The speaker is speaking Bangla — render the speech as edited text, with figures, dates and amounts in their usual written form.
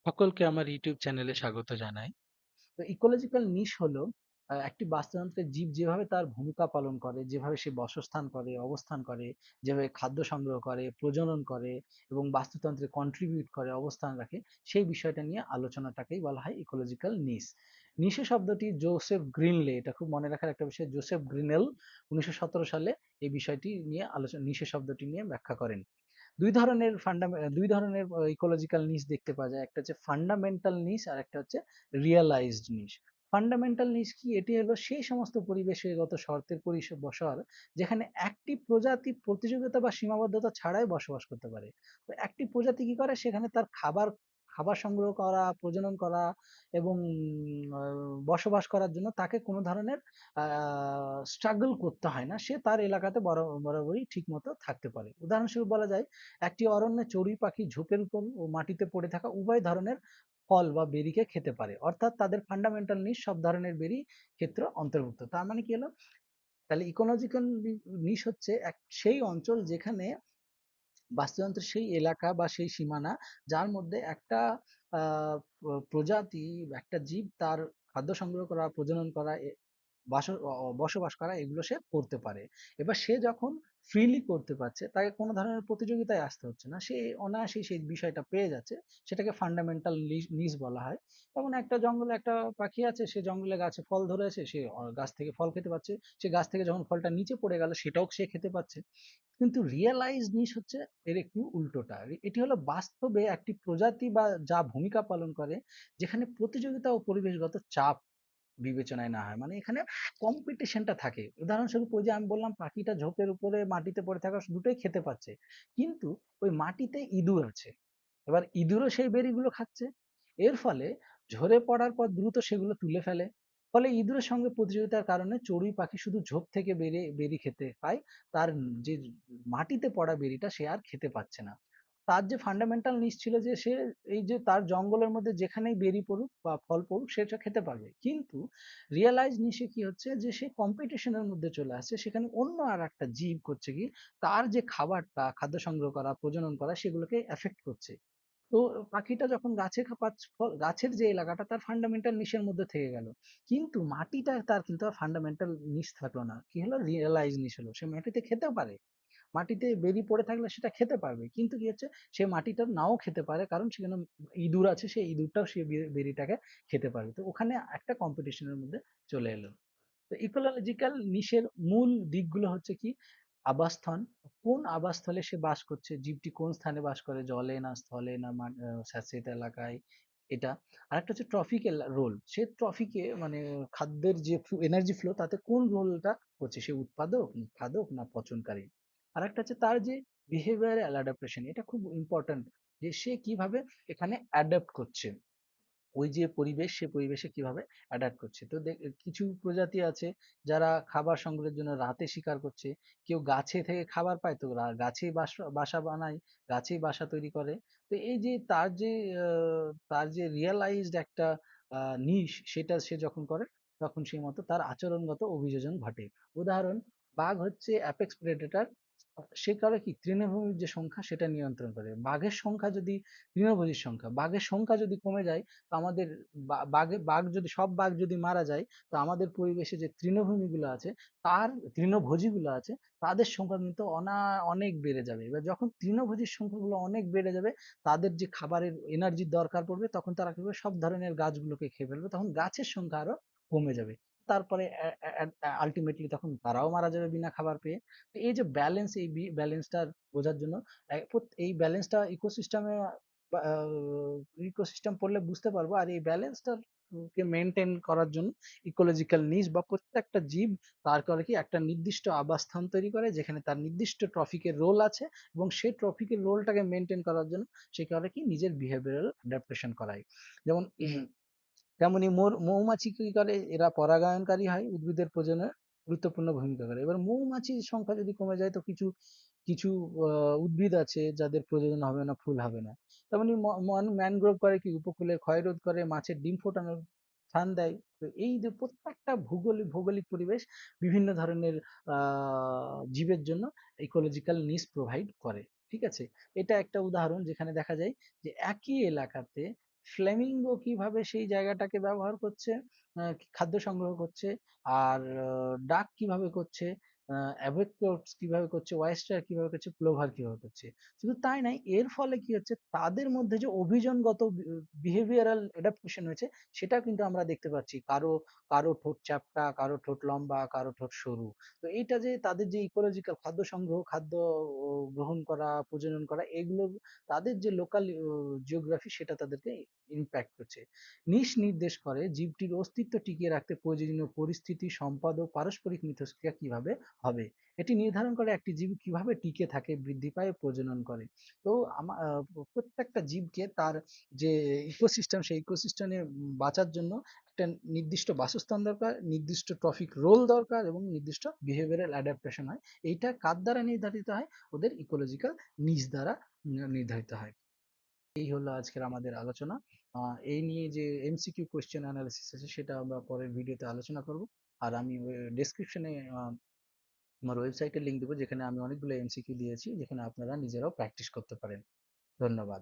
সকলকে আমার ইউটিউব চ্যানেলে স্বাগত জানাই। তো ইকোলজিক্যাল নিশ হলো একটি বাস্তুতন্ত্রের জীব যেভাবে তার ভূমিকা পালন করে, যেভাবে সে বাসস্থান করে, অবস্থান করে, যেভাবে খাদ্য সংগ্রহ করে, প্রজনন করে এবং বাস্তুতন্ত্রে কন্ট্রিবিউট করে, অবস্থান রাখে, সেই বিষয়টা নিয়ে আলোচনাটাকেই বলা হয় ইকোলজিক্যাল নিশ। নিশে শব্দটি জোসেফ গ্রিনলে, এটা খুব মনে রাখার একটা বিষয়, জোসেফ গ্রিনেল 1917 সালে এই বিষয়টি নিয়ে আলোচনা, নিশে শব্দটি নিয়ে ব্যাখ্যা করেন। দুই ধরনের ইকোলজিক্যাল নিচ দেখতে পাওয়া যায়, একটা হচ্ছে ফান্ডামেন্টাল নিচ আর একটা হচ্ছে রিয়েলাইজড নিচ। ফান্ডামেন্টাল নিচ কি? এটি হলো সেই সমস্ত পরিবেশগত শর্তের পরিবসর যেখানে একটি প্রজাতি প্রতিযোগিতা বা সীমাবদ্ধতা ছাড়াই বসবাস করতে পারে। তো একটি প্রজাতি কি করে? সেখানে তার খাবার খাবার সংগ্রহ করা, প্রজনন করা এবং বসবাস করার জন্য তাকে কোনো ধরনের স্ট্রাগল করতে হয় না, সে তার এলাকাতে বরাবরই ঠিক মতো থাকতে পারে। উদাহরণস্বরূপ বলা যায়, একটি অরণ্যে চড়ুই পাখি ঝোপের উপর ও মাটিতে পড়ে থাকা উভয় ধরনের ফল বা বেরিকে খেতে পারে, অর্থাৎ তাদের ফান্ডামেন্টাল নিশ সব ধরনের বেরি ক্ষেত্র অন্তর্ভুক্ত। তার মানে কি হলো? তাহলে ইকোলজিক্যাল নিশ হচ্ছে সেই অঞ্চল যেখানে বাস্তুতন্ত্রের সেই এলাকা বা সেই সীমানা যার মধ্যে একটা প্রজাতি, একটা জীব তার খাদ্য সংগ্রহ করা, প্রজনন করা, বসবাস করা, এগুলো সে করতে পারে। এবার সে যখন ফ্রিলি করতে পারছে, তাকে কোনো ধরনের প্রতিযোগিতায় আসতে হচ্ছে না, সে অনায়াসেই সেই বিষয়টা পেয়ে যাচ্ছে, সেটাকে ফান্ডামেন্টাল নিজ বলা হয়। যেমন একটা জঙ্গলে একটা পাখি আছে, সে জঙ্গলে গাছে ফল ধরেছে, সে গাছ থেকে ফল খেতে পাচ্ছে, সে গাছ থেকে যখন ফলটা নিচে পড়ে গেল সেটাও সে খেতে পাচ্ছে। কিন্তু রিয়েলাইজ জিনিস হচ্ছে এর একটু উল্টোটা। এটি হলো বাস্তবে একটি প্রজাতি বা যা ভূমিকা পালন করে, যেখানে প্রতিযোগিতা ও পরিবেশগত চাপ বিবেচনায় না হয়, মানে এখানে কম্পিটিশনটা থাকে। উদাহরণস্বরূপ ওই যে আমি বললাম পাখিটা ঝোপের উপরে মাটিতে পড়ে থাকা দুটোই খেতে পাচ্ছে, কিন্তু ওই মাটিতে ইঁদুর আছে, এবার ইঁদুরও সেই বেরিগুলো খাচ্ছে। এর ফলে ঝরে পড়ার পর দ্রুত সেগুলো তুলে ফেলে। ফলে ইঁদুরের সঙ্গে প্রতিযোগিতার কারণে চড়ুই পাখি শুধু ঝোপ থেকে বেরি খেতে পায়, তার যে মাটিতে পড়া বেরিটা সে আর খেতে পাচ্ছে না। তার যে ফান্ডামেন্টাল নিড ছিল যে সে এই যে তার জঙ্গলের মধ্যে যেখানেই বেরি পড়ুক বা ফল পড়ুক সেটা খেতে পারবে, কিন্তু রিয়েলাইজ নিশে কি হচ্ছে যে সে কম্পিটিশনের মধ্যে চলে আসছে, সেখানে অন্য আর একটা জীব করছে কি, তার যে খাবারটা, খাদ্য সংগ্রহ করা, প্রজনন করা, সেগুলোকে এফেক্ট করছে। তো পাখিটা যখন গাছে গাছের যে এলাকাটা তার ফান্ডামেন্টাল নিশের মধ্যে থেকে গেল, কিন্তু মাটিটা তার কিন্তু আর ফান্ডামেন্টাল নিশ থাকলো না, কি হলো? রিয়েলাইজ নিশ হলো। সে মাটিতে খেতেও পারে, মাটিতে বেরি পড়ে থাকলে সেটা খেতে পারবে, কিন্তু কি হচ্ছে, সে মাটিটা নাও খেতে পারে, কারণ সেখানে ইঁদুর আছে, সেই ইঁদুরটাও সে বেরিটাকে খেতে পারবে। তো ওখানে একটা কম্পিটিশনের মধ্যে চলে এলো। তো ইকোলজিক্যাল নিশের মূল দিকগুলো হচ্ছে কি? আবাসস্থল, কোন আবাসস্থলে সে বাস করছে, জীবটি কোন স্থানে বাস করে, জলে না স্থলে না স্যাঁতসেঁতে এলাকায়, এটা। আরেকটা হচ্ছে ট্রফিক্যাল রোল, সে ট্রফিকে মানে খাদ্যের যে এনার্জি ফ্লো, তাতে কোন রোলটা করছে, সে উৎপাদক না খাদক না পচনকারী। আরেকটা হচ্ছে তার যে বিহেভিয়ারাল অ্যাডাপ্টেশন, এটা খুব ইম্পর্ট্যান্ট, যে সে কিভাবে এখানে অ্যাডাপ্ট করছে, ওই যে পরিবেশ, সে পরিবেশে কিভাবে অ্যাডাপ্ট করছে। তো কিছু প্রজাতি আছে যারা খাবার সংগ্রহের জন্য রাতে শিকার করছে, কেউ গাছে থেকে খাবার পায় তো গাছেই বাসা বানায়, গাছেই বাসা তৈরি করে। তো এই যে তার যে রিয়েলাইজড একটা নিশ, সেটা সে যখন করে, তখন সেই মতো তার আচরণগত অভিযোজন ঘটে। উদাহরণ, বাঘ হচ্ছে অ্যাপেক্স প্রেডেটর, সে করে কি, তৃণভূমির যে সংখ্যা সেটা নিয়ন্ত্রণ করে। বাঘের সংখ্যা যদি, তৃণভোজীর সংখ্যা, বাঘের সংখ্যা যদি কমে যায়, তো আমাদের বাঘ যদি, সব বাঘ যদি মারা যায়, তো আমাদের পরিবেশে যে তৃণভূমিগুলো আছে, তার তৃণভোজীগুলো আছে, তাদের সংখ্যা কিন্তু অনেক বেড়ে যাবে। এবার যখন তৃণভোজীর সংখ্যাগুলো অনেক বেড়ে যাবে, তাদের যে খাবারের এনার্জির দরকার পড়বে, তখন তারা কি করবে, সব ধরনের গাছগুলোকে খেয়ে ফেলবে, তখন গাছের সংখ্যা আরো কমে যাবে। তারপরে আলটিমেটলি তখন তারাও মারা যাবে বিনা খাবার পেয়ে। তো এই যে ব্যালেন্স, এই ব্যালেন্সটা বোঝার জন্য এই ব্যালেন্সটা ইকোসিস্টেমে, ইকোসিস্টেম পড়লে বুঝতে পারবো। আর এই ব্যালেন্সটা কে মেনটেন করার জন্য ইকোলজিক্যাল নিচ বা প্রত্যেকটা জীব তার করে কি, একটা নির্দিষ্ট আবাসস্থান তৈরি করে, যেখানে তার নির্দিষ্ট ট্রফিকের রোল আছে, এবং সেই ট্রফিকের রোলটাকে মেনটেন করার জন্য সে করে কি, নিজের বিহেভিয়ারাল অ্যাডাপ্টেশন করায়। যেমন তেমনি মৌমাছি কি করে, এরা পরাগায়নকারী হয়, উদ্ভিদের প্রজননে গুরুত্বপূর্ণ ভূমিকা করে। এবার মৌমাছির সংখ্যা যদি কমে যায়, তো কিছু কিছু উদ্ভিদ আছে যাদের প্রজনন হবে না, ফুল হবে না। তেমনি ম্যানগ্রোভ করে কি, উপকূলের ক্ষয় রোধ করে, মাছের ডিম ফোটানোর স্থান দেয়। তো এই যে প্রত্যেকটা ভৌগোলিক পরিবেশ বিভিন্ন ধরনের জীবের জন্য ইকোলজিক্যাল নিস প্রোভাইড করে। ঠিক আছে, এটা একটা উদাহরণ যেখানে দেখা যায় যে একই এলাকাতে ফ্লেমিঙ্গো কিভাবে সেই জায়গাটাকে ব্যবহার করছে, খাদ্য সংগ্রহ করছে, আর ডাক কিভাবে করছে, অ্যাভেট্রোটস কিভাবে করছে, ওয়েস্টার কিভাবে করছে, প্লোভার কিভাবে করছে। শুধু তাই নয়, এর ফলে কি হচ্ছে, তাদের মধ্যে যে অভিযোজনগত বিহেভিয়ারাল অ্যাডাপ্টেশন হয়েছে, সেটা কিন্তু আমরা দেখতে পাচ্ছি। কারো কারো ঠোঁট চ্যাপ্টা, কারো ঠোঁট লম্বা, কারো ঠোঁট সরু। তো এইটা যে তাদের যে ইকোলজিক্যাল খাদ্য সংগ্রহ, খাদ্য গ্রহণ করা, প্রজনন করা, এগুলো তাদের যে লোকাল জিওগ্রাফি, সেটা তাদেরকে ইম্প্যাক্ট করছে। নিশ নির্দেশ করে জীবটির অস্তিত্ব টিকিয়ে রাখতে প্রয়োজনীয় পরিস্থিতি, সম্পদ ও পারস্পরিক মিথস্ক্রিয়া কিভাবে হবে। এটি নির্ধারণ করে একটি জীব কিভাবে টিকে থাকে, বৃদ্ধি পায়, প্রজনন করে। তো প্রত্যেকটা জীবকে তার যে ইকোসিস্টেম, সেই ইকোসিস্টেমে বাঁচার জন্য একটা নির্দিষ্ট বাসস্থান দরকার, নির্দিষ্ট ট্রফিক রোল দরকার, এবং নির্দিষ্ট বিহেভিয়ারাল অ্যাডাপ্টেশন হয়। এইটা কার দ্বারা নির্ধারিত হয়? ওদের ইকোলজিক্যাল নিচ দ্বারা নির্ধারিত হয়। এই হলো আজকের আমাদের আলোচনা। এই নিয়ে যে এমসিকিউ কোয়েশ্চেন অ্যানালিসিস আছে, সেটা আমরা পরের ভিডিওতে আলোচনা করব। আর আমি ডেসক্রিপশনে আমার ওয়েবসাইটের লিংক দেবো, যেখানে আমি অনেকগুলো এমসিকিউ দিয়েছি, যেখানে আপনারা নিজেরাও প্র্যাকটিস করতে পারেন। ধন্যবাদ।